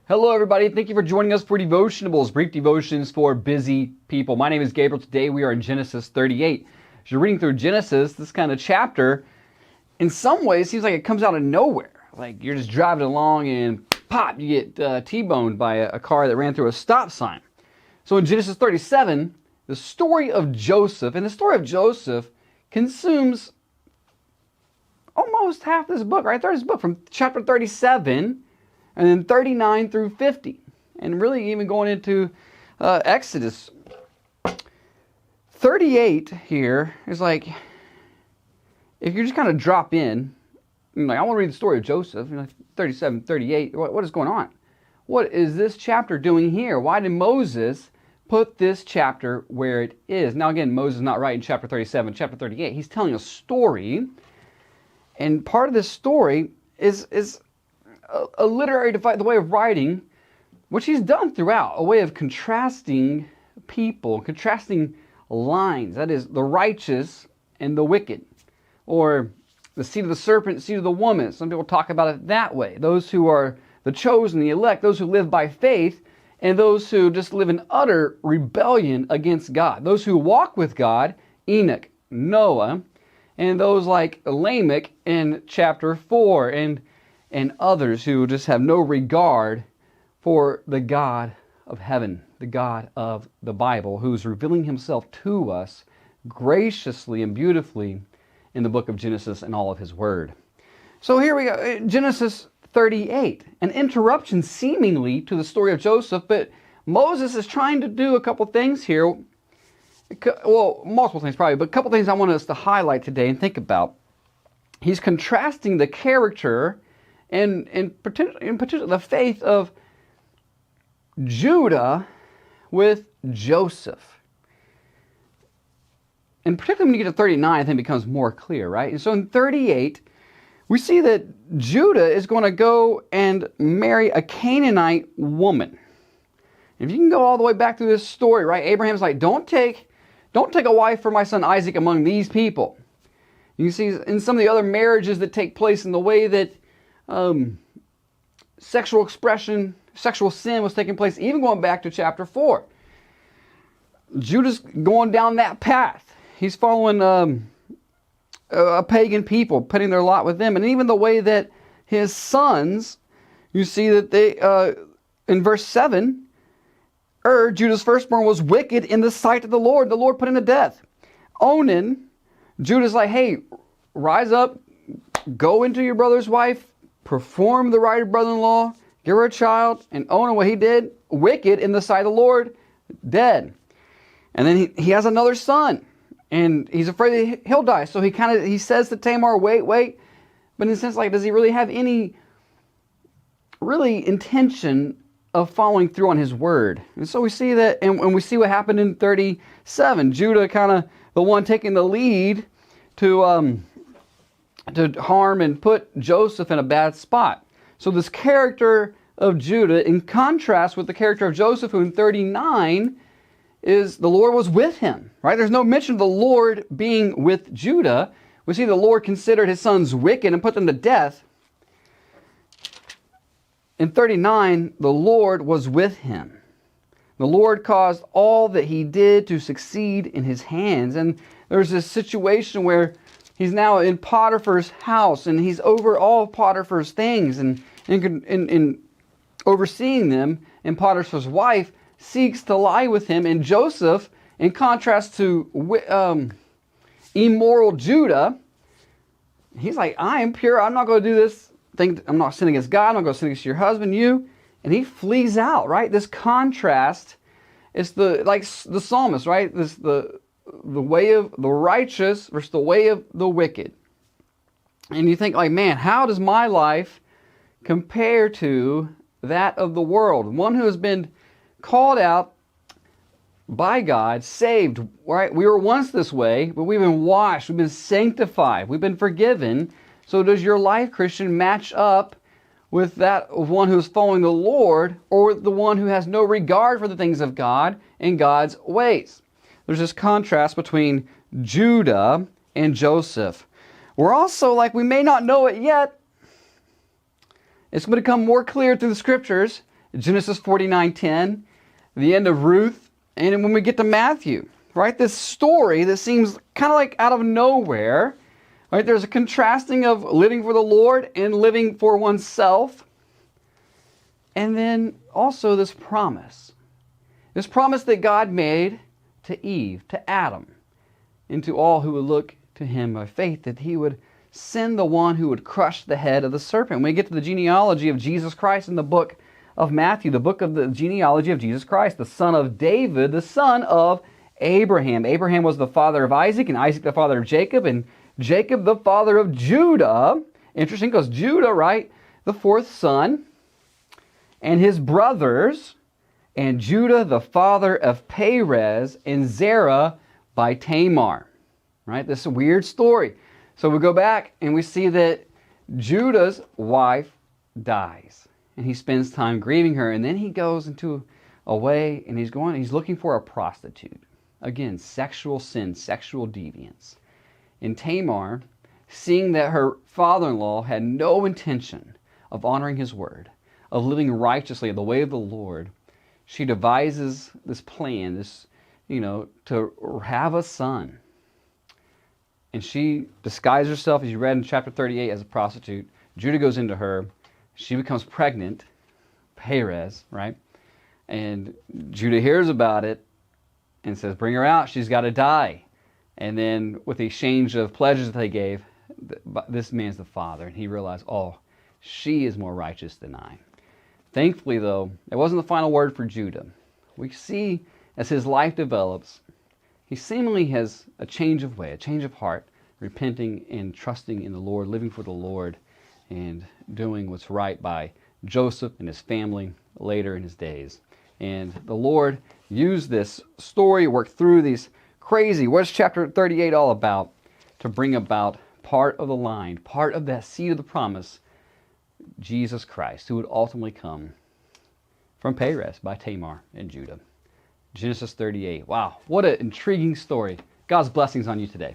Hello, everybody. Thank you for joining us for Devotionables, brief devotions for busy people. My name is Gabriel. Today we are in Genesis 38. As you're reading through Genesis, this kind of chapter, in some ways, seems like it comes out of nowhere. Like you're just driving along and pop, you get T-boned by a car that ran through a stop sign. So in Genesis 37, the story of Joseph, and the story of Joseph consumes almost half this book, right? There's this book from chapter 37 and then 39 through 50, and really even going into Exodus. 38 here is like, if you just kind of drop in, like, I want to read the story of Joseph, 37, 38, what is going on? What is this chapter doing here? Why did Moses put this chapter where it is? Now again, Moses is not writing chapter 37, chapter 38. He's telling a story, and part of this story is a literary device, the way of writing, which he's done throughout, a way of contrasting people, contrasting lines. That is, the righteous and the wicked, or the seed of the serpent, seed of the woman. Some people talk about it that way. Those who are the chosen, the elect, those who live by faith, and those who just live in utter rebellion against God. Those who walk with God, Enoch, Noah, and those like Lamech in chapter 4, and others who just have no regard for the God of heaven, the God of the Bible, who's revealing himself to us graciously and beautifully in the book of Genesis and all of his word. So here we go, Genesis 38, an interruption seemingly to the story of Joseph, but Moses is trying to do a couple things here. Well, multiple things probably, but a couple things I want us to highlight today and think about. He's contrasting the character and in particular the faith of Judah with Joseph. And particularly when you get to 39, I think it becomes more clear, right? And so in 38, we see that Judah is going to go and marry a Canaanite woman. If you can go all the way back through this story, right? Abraham's like, don't take a wife for my son Isaac among these people. You see in some of the other marriages that take place in the way that sexual expression, sexual sin was taking place, even going back to chapter 4. Judah's going down that path. He's following a pagan people, putting their lot with them. And even the way that his sons, you see that they, in verse 7, Judah's firstborn was wicked in the sight of the Lord. The Lord put him to death. Onan, Judah's like, hey, rise up, go into your brother's wife, perform the right of brother-in-law, give her a child, and Onan, what he did, wicked in the sight of the Lord, dead. And then he has another son, and he's afraid that he'll die. So he says to Tamar, wait. But in a sense, like, does he really have any really intention of following through on his word? And so we see that, and we see what happened in 37. Judah kind of the one taking the lead to harm and put Joseph in a bad spot. So this character of Judah, in contrast with the character of Joseph, who in 39 is the Lord was with him, right? There's no mention of the Lord being with Judah. We see the Lord considered his sons wicked and put them to death. In 39, the Lord was with him. The Lord caused all that he did to succeed in his hands. And there's this situation where he's now in Potiphar's house, and he's over all Potiphar's things and overseeing them. And Potiphar's wife seeks to lie with him. And Joseph, in contrast to immoral Judah, he's like, I am pure. I'm not going to do this thing. I'm not sinning against God. I'm not going to sin against your husband, you. And he flees out, right? This contrast is like the psalmist, right? The way of the righteous versus the way of the wicked. And you think like, man, how does my life compare to that of the world? One who has been called out by God, saved, right? We were once this way, but we've been washed, we've been sanctified, we've been forgiven. So does your life, Christian, match up with that of one who is following the Lord, or the one who has no regard for the things of God and God's ways? There's this contrast between Judah and Joseph. We're also, like, we may not know it yet, it's going to become more clear through the scriptures, Genesis 49:10, the end of Ruth, and when we get to Matthew, right? This story that seems kind of like out of nowhere, right? There's a contrasting of living for the Lord and living for oneself. And then also this promise that God made to Eve, to Adam, and to all who would look to him by faith, that he would send the one who would crush the head of the serpent. When we get to the genealogy of Jesus Christ in the book of Matthew, the book of the genealogy of Jesus Christ, the son of David, the son of Abraham. Abraham was the father of Isaac, and Isaac the father of Jacob, and Jacob the father of Judah. Interesting, because Judah, right, the fourth son, and his brothers, and Judah the father of Perez, and Zerah by Tamar. Right? This is a weird story. So we go back and we see that Judah's wife dies. And he spends time grieving her. And then he goes into a way and he's looking for a prostitute. Again, sexual sin, sexual deviance. And Tamar, seeing that her father-in-law had no intention of honoring his word, of living righteously in the way of the Lord, she devises this plan, to have a son. And she disguises herself, as you read in chapter 38, as a prostitute. Judah goes into her. She becomes pregnant, Perez, right? And Judah hears about it and says, bring her out. She's got to die. And then with the exchange of pledges that they gave, this man's the father. And he realized, oh, she is more righteous than I. Thankfully, though, it wasn't the final word for Judah. We see as his life develops, he seemingly has a change of way, a change of heart, repenting and trusting in the Lord, living for the Lord, and doing what's right by Joseph and his family later in his days. And the Lord used this story, worked through these crazy, what's chapter 38 all about, to bring about part of the line, part of that seed of the promise, Jesus Christ, who would ultimately come from Perez by Tamar and Judah. Genesis 38. Wow, what an intriguing story. God's blessings on you today.